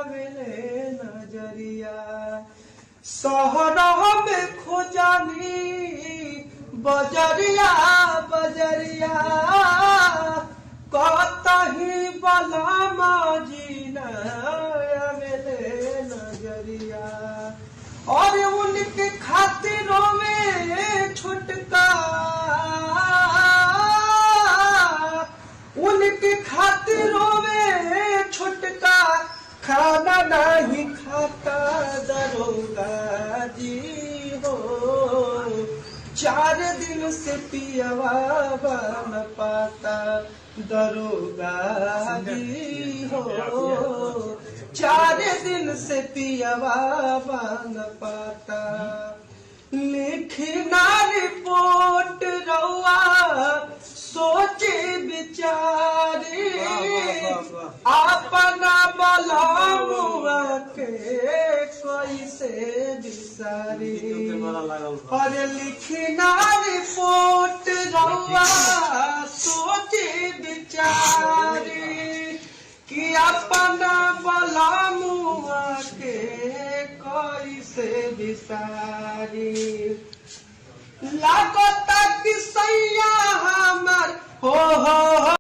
मिले नजरिया। सहरा में खोजानी बजरिया बजरिया, कतही बलमा जीना मिले नजरिया। और उनके खातिरों में छुटका, उनके खातिरों में छुटका खाना नहीं खाता दरोगा जी हो। 4 दिन से पियवा न पाता दरोगा जी हो। 4 दिन से पियवा न पाता। लिखना रिपोर्ट रउआ सोचे विचारे, अपना बलमुआ के कैसे बिसारी। और लिखना रिपोर्ट रउआ सोचे विचारे, कि अपना बलमुआ के कैसे बिसारी। लागता कि सैया हमर हो